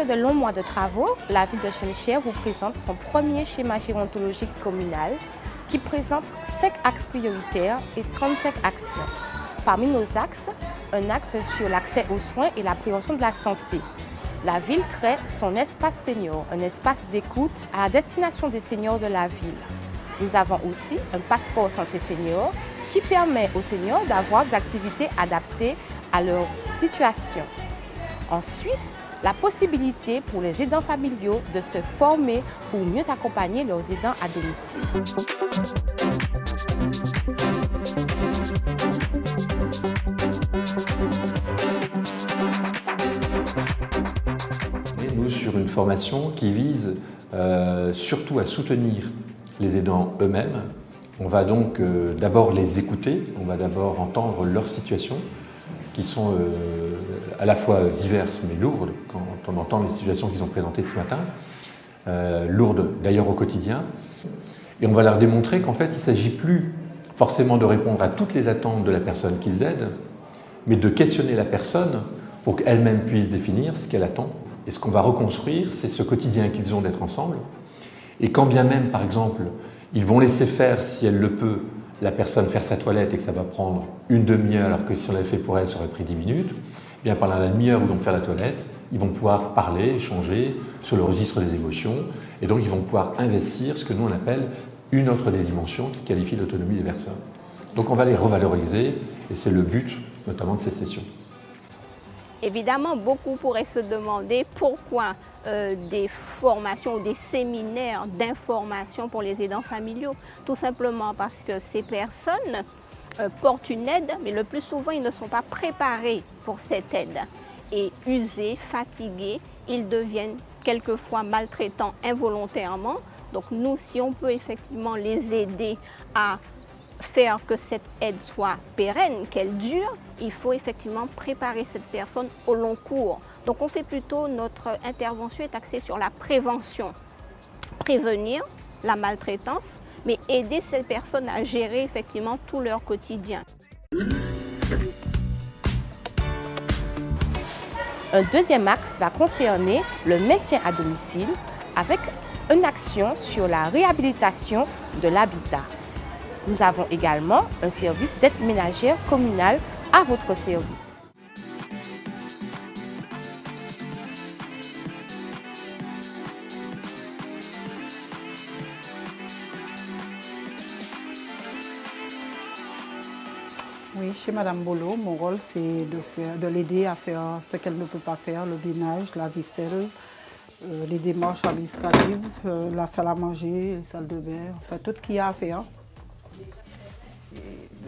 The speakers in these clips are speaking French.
Après de longs mois de travaux, la ville de Chelcher vous présente son premier schéma gérontologique communal qui présente 5 axes prioritaires et 35 actions. Parmi nos axes, un axe sur l'accès aux soins et la prévention de la santé. La ville crée son espace senior, un espace d'écoute à destination des seniors de la ville. Nous avons aussi un passeport santé senior qui permet aux seniors d'avoir des activités adaptées à leur situation. Ensuite, la possibilité pour les aidants familiaux de se former pour mieux accompagner leurs aidants à domicile. Nous, sur une formation qui vise surtout à soutenir les aidants eux-mêmes. On va donc d'abord les écouter, on va d'abord entendre leur situation, qui sont à la fois diverses mais lourdes, quand on entend les situations qu'ils ont présentées ce matin, lourdes d'ailleurs au quotidien. Et on va leur démontrer qu'en fait, il ne s'agit plus forcément de répondre à toutes les attentes de la personne qu'ils aident, mais de questionner la personne pour qu'elle-même puisse définir ce qu'elle attend. Et ce qu'on va reconstruire, c'est ce quotidien qu'ils ont d'être ensemble. Et quand bien même, par exemple, ils vont laisser faire, si elle le peut, la personne faire sa toilette et que ça va prendre une demi-heure, alors que si on l'avait fait pour elle, ça aurait pris 10 minutes, eh bien pendant la demi-heure où ils vont faire la toilette, ils vont pouvoir parler, échanger sur le registre des émotions, et donc ils vont pouvoir investir ce que nous on appelle une autre des dimensions qui qualifie l'autonomie des personnes. Donc on va les revaloriser, et c'est le but notamment de cette session. Évidemment, beaucoup pourraient se demander pourquoi des formations ou des séminaires d'information pour les aidants familiaux. Tout simplement parce que ces personnes portent une aide, mais le plus souvent, ils ne sont pas préparés pour cette aide. Et usés, fatigués, ils deviennent quelquefois maltraitants involontairement. Donc nous, si on peut effectivement les aider à faire que cette aide soit pérenne, qu'elle dure, il faut effectivement préparer cette personne au long cours. Donc on fait plutôt, notre intervention est axée sur la prévention. Prévenir la maltraitance, mais aider ces personnes à gérer effectivement tout leur quotidien. Un deuxième axe va concerner le maintien à domicile avec une action sur la réhabilitation de l'habitat. Nous avons également un service d'aide ménagère communale à votre service. Oui, chez Madame Bolo, mon rôle c'est de l'aider à faire ce qu'elle ne peut pas faire, le binage, la vaisselle, les démarches administratives, la salle à manger, les salles de bain, enfin tout ce qu'il y a à faire.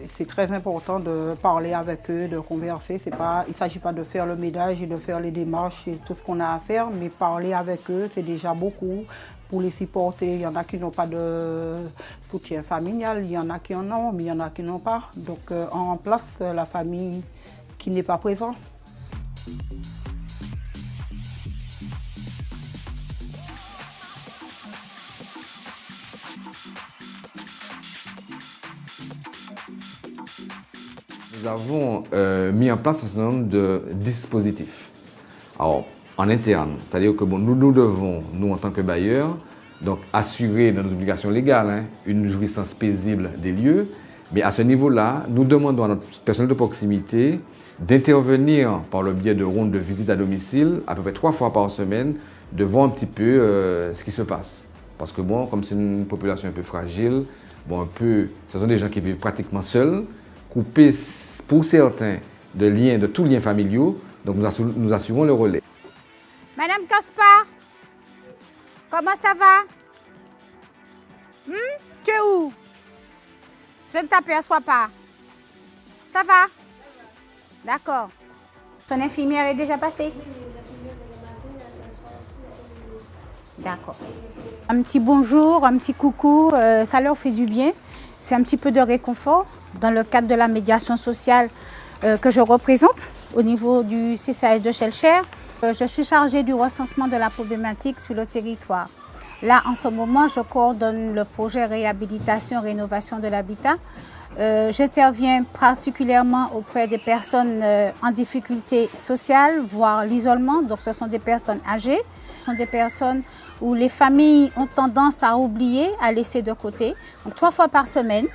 C'est très important de parler avec eux, de converser. Il ne s'agit pas de faire le ménage et de faire les démarches et tout ce qu'on a à faire, mais parler avec eux, c'est déjà beaucoup pour les supporter. Il y en a qui n'ont pas de soutien familial, il y en a qui en ont, mais il y en a qui n'ont pas. Donc on remplace la famille qui n'est pas présente. Nous avons mis en place un certain nombre de dispositifs. Alors, en interne, c'est-à-dire que nous devons, nous en tant que bailleurs, donc assurer dans nos obligations légales une jouissance paisible des lieux, mais à ce niveau-là, nous demandons à notre personnel de proximité d'intervenir par le biais de rondes de visite à domicile, à peu près 3 fois par semaine, de voir un petit peu ce qui se passe. Parce que bon, comme c'est une population un peu fragile, ce sont des gens qui vivent pratiquement seuls, coupés pour certains de tous liens familiaux, donc nous assurons le relais. Madame Caspar, comment ça va? Tu es où? Je ne t'aperçois pas. Ça va? D'accord. Ton infirmière est déjà passée? D'accord. Un petit bonjour, un petit coucou, ça leur fait du bien. C'est un petit peu de réconfort dans le cadre de la médiation sociale que je représente au niveau du CCAS de Chelcher. Je suis chargée du recensement de la problématique sur le territoire. Là, en ce moment, je coordonne le projet réhabilitation-rénovation de l'habitat J'interviens particulièrement auprès des personnes en difficulté sociale, voire l'isolement. Donc ce sont des personnes âgées, ce sont des personnes où les familles ont tendance à oublier, à laisser de côté. Donc 3 fois par semaine,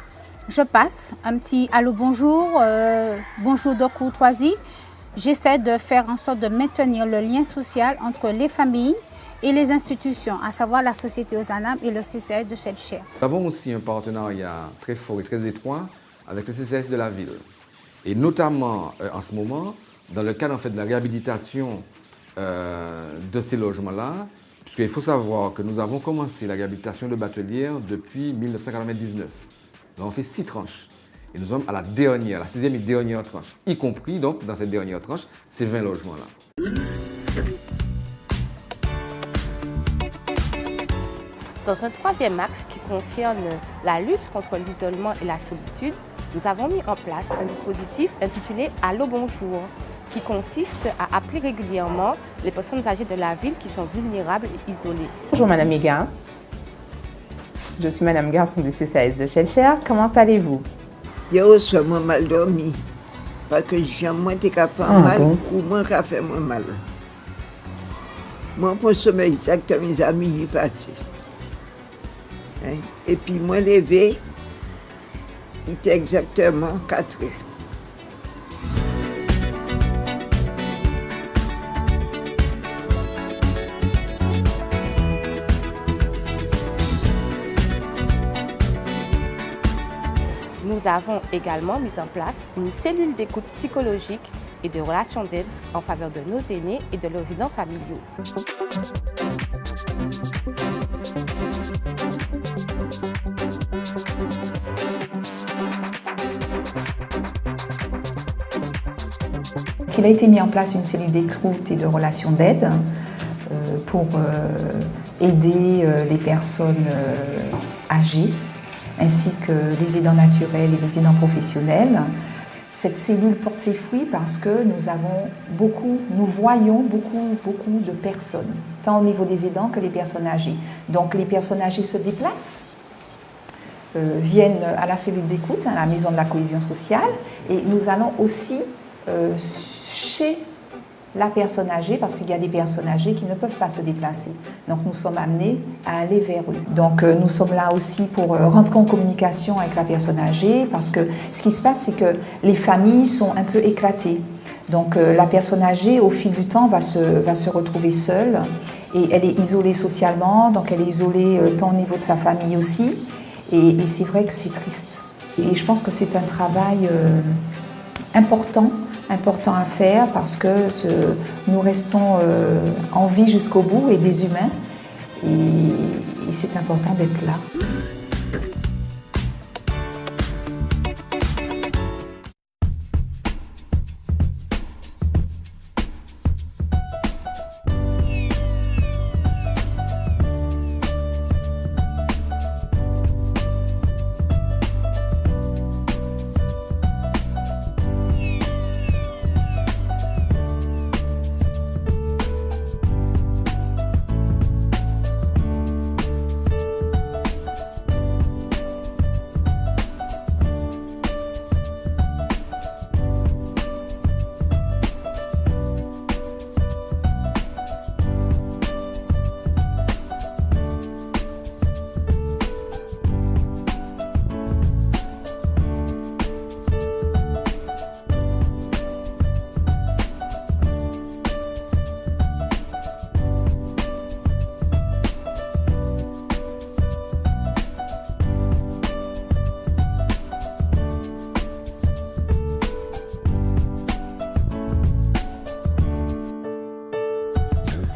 je passe un petit allô bonjour, bonjour de courtoisie. J'essaie de faire en sorte de maintenir le lien social entre les familles et les institutions, à savoir la Société Ozanam et le CCAS de Shellshare. Nous avons aussi un partenariat très fort et très étroit avec le CCAS de la ville. Et notamment en ce moment, dans le cadre en fait, de la réhabilitation de ces logements-là, puisqu'il faut savoir que nous avons commencé la réhabilitation de Batelière depuis 1999. Nous avons fait 6 tranches. Et nous sommes à la dernière, la 6e et dernière tranche, y compris donc dans cette dernière tranche, ces 20 logements-là. Dans un 3e axe qui concerne la lutte contre l'isolement et la solitude, nous avons mis en place un dispositif intitulé Allô Bonjour, qui consiste à appeler régulièrement les personnes âgées de la ville qui sont vulnérables et isolées. Bonjour Madame Ega, je suis Madame Garçon du CCAS de Shellshare. Comment allez-vous? Je suis mal dormi parce que j'ai moins de café mal ou moins café moins mal. Moi pour sommeil exactement mes amis passé. Et puis moi levé, il était exactement 4 heures. Nous avons également mis en place une cellule d'écoute psychologique et de relations d'aide en faveur de nos aînés et de leurs aidants familiaux. Il a été mis en place une cellule d'écoute et de relations d'aide pour aider les personnes âgées ainsi que les aidants naturels et les aidants professionnels. Cette cellule porte ses fruits parce que nous voyons beaucoup de personnes, tant au niveau des aidants que les personnes âgées. Donc les personnes âgées se déplacent, viennent à la cellule d'écoute, à la maison de la cohésion sociale, et nous allons aussi chez la personne âgée, parce qu'il y a des personnes âgées qui ne peuvent pas se déplacer. Donc nous sommes amenés à aller vers eux. Donc nous sommes là aussi pour rentrer en communication avec la personne âgée, parce que ce qui se passe, c'est que les familles sont un peu éclatées. Donc la personne âgée, au fil du temps, va se retrouver seule, et elle est isolée socialement, donc elle est isolée tant au niveau de sa famille aussi, et c'est vrai que c'est triste. Et je pense que c'est un travail important à faire parce que nous restons en vie jusqu'au bout et des humains et c'est important d'être là.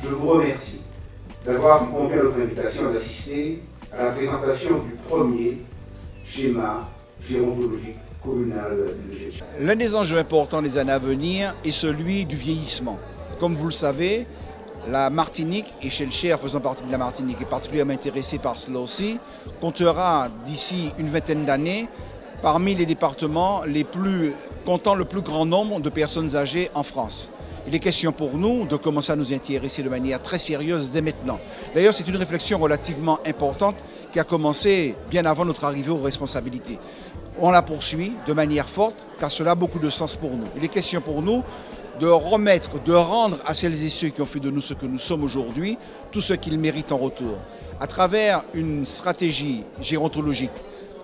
Je vous remercie d'avoir répondu à notre invitation d'assister à la présentation du premier schéma gérontologique communal de la ville de Shellshare. L'un des enjeux importants des années à venir est celui du vieillissement. Comme vous le savez, la Martinique, et Shellshare faisant partie de la Martinique, est particulièrement intéressée par cela aussi, comptera d'ici une vingtaine d'années parmi les départements comptant le plus grand nombre de personnes âgées en France. Il est question pour nous de commencer à nous intéresser de manière très sérieuse dès maintenant. D'ailleurs, c'est une réflexion relativement importante qui a commencé bien avant notre arrivée aux responsabilités. on la poursuit de manière forte, car cela a beaucoup de sens pour nous. Il est question pour nous de remettre, de rendre à celles et ceux qui ont fait de nous ce que nous sommes aujourd'hui, tout ce qu'ils méritent en retour. À travers une stratégie gérontologique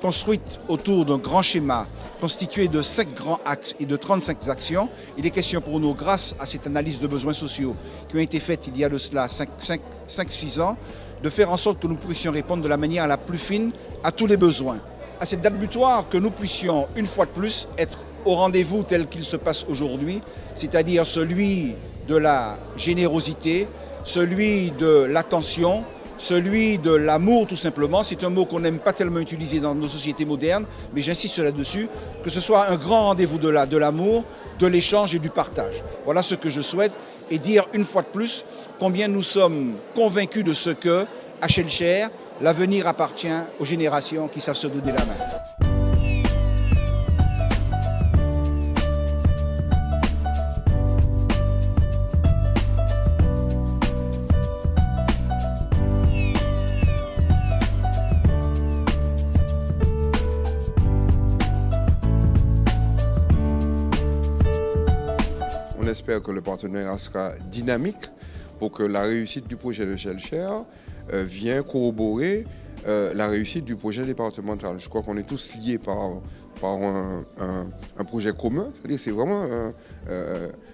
construite autour d'un grand schéma constitué de 5 grands axes et de 35 actions, il est question pour nous, grâce à cette analyse de besoins sociaux qui ont été faites il y a de cela 5-6 ans, de faire en sorte que nous puissions répondre de la manière la plus fine à tous les besoins. À cette date butoir, que nous puissions une fois de plus être au rendez-vous tel qu'il se passe aujourd'hui, c'est-à-dire celui de la générosité, celui de l'attention, celui de l'amour tout simplement. C'est un mot qu'on n'aime pas tellement utiliser dans nos sociétés modernes, mais j'insiste là-dessus, que ce soit un grand rendez-vous de l'amour, de l'échange et du partage. Voilà ce que je souhaite, et dire une fois de plus combien nous sommes convaincus de ce que, à Shellshare, l'avenir appartient aux générations qui savent se donner la main. On espère que le partenariat sera dynamique pour que la réussite du projet de Shellshare vienne corroborer la réussite du projet départemental. Je crois qu'on est tous liés par un projet commun. C'est-à-dire c'est vraiment,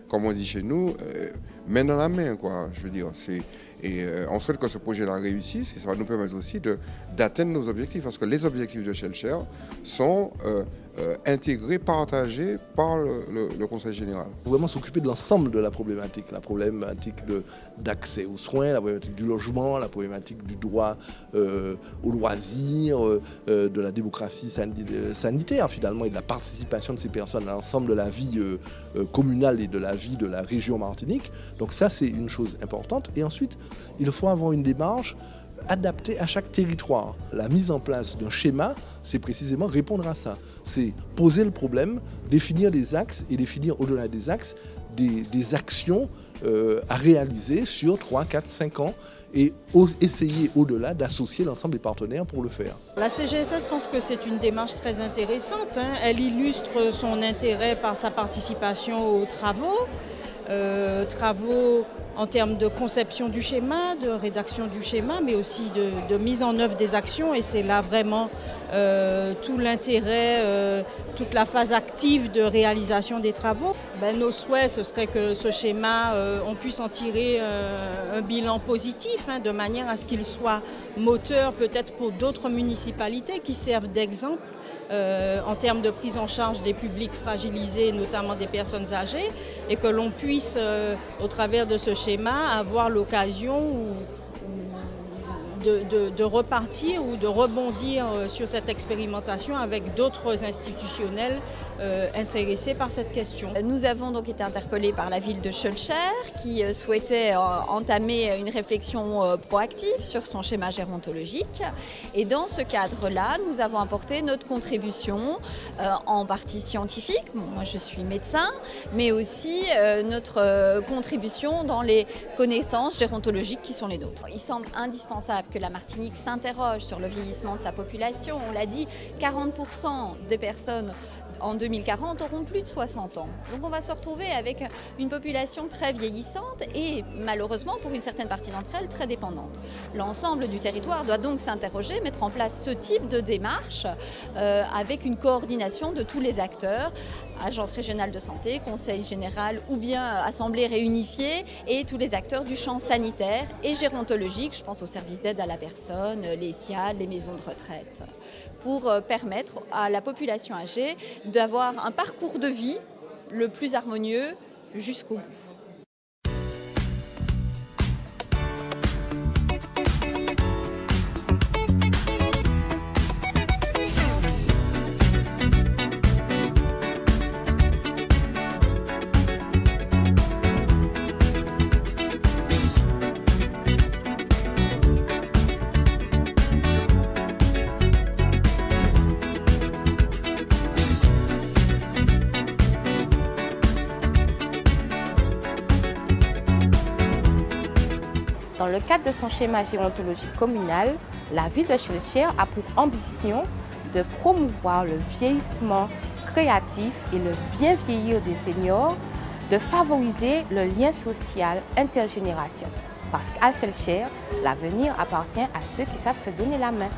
comme on dit chez nous, main dans la main, quoi. Je veux dire, on souhaite que ce projet-là réussisse et ça va nous permettre aussi d'atteindre nos objectifs, parce que les objectifs de Shellshare sont intégrés, partagés par le Conseil général. Il faut vraiment s'occuper de l'ensemble de la problématique d'accès aux soins, la problématique du logement, la problématique du droit au loisir, de la démocratie sanitaire finalement, et de la participation de ces personnes à l'ensemble de la vie communale et de la vie de la région Martinique. Donc ça, c'est une chose importante. Et ensuite, il faut avoir une démarche adaptée à chaque territoire. La mise en place d'un schéma, c'est précisément répondre à ça. C'est poser le problème, définir des axes et définir au-delà des axes des actions à réaliser sur 3, 4, 5 ans et essayer au-delà d'associer l'ensemble des partenaires pour le faire. La CGSS pense que c'est une démarche très intéressante. Elle illustre son intérêt par sa participation aux travaux. Travaux en termes de conception du schéma, de rédaction du schéma, mais aussi de mise en œuvre des actions. Et c'est là vraiment tout l'intérêt, toute la phase active de réalisation des travaux. Nos souhaits, ce serait que ce schéma, on puisse en tirer un bilan positif, de manière à ce qu'il soit moteur peut-être pour d'autres municipalités qui servent d'exemple en termes de prise en charge des publics fragilisés, notamment des personnes âgées, et que l'on puisse, au travers de ce schéma, avoir l'occasion de repartir ou de rebondir sur cette expérimentation avec d'autres institutionnels intéressés par cette question. Nous avons donc été interpellés par la ville de Shellshare qui souhaitait entamer une réflexion proactive sur son schéma gérontologique. Et dans ce cadre-là, nous avons apporté notre contribution en partie scientifique. Moi, je suis médecin, mais aussi notre contribution dans les connaissances gérontologiques qui sont les nôtres. Il semble indispensable que la Martinique s'interroge sur le vieillissement de sa population. On l'a dit, 40% des personnes en 2040 auront plus de 60 ans. Donc on va se retrouver avec une population très vieillissante et malheureusement pour une certaine partie d'entre elles très dépendante. L'ensemble du territoire doit donc s'interroger, mettre en place ce type de démarche avec une coordination de tous les acteurs, Agence régionale de santé, Conseil général ou bien Assemblée réunifiée et tous les acteurs du champ sanitaire et gérontologique, je pense aux services d'aide à la personne, les SIAD, les maisons de retraite, pour permettre à la population âgée d'avoir un parcours de vie le plus harmonieux jusqu'au bout. Dans le cadre de son schéma gérontologique communal, la ville de Shellshare a pour ambition de promouvoir le vieillissement créatif et le bien vieillir des seniors, de favoriser le lien social intergénération. Parce qu'à Shellshare, l'avenir appartient à ceux qui savent se donner la main.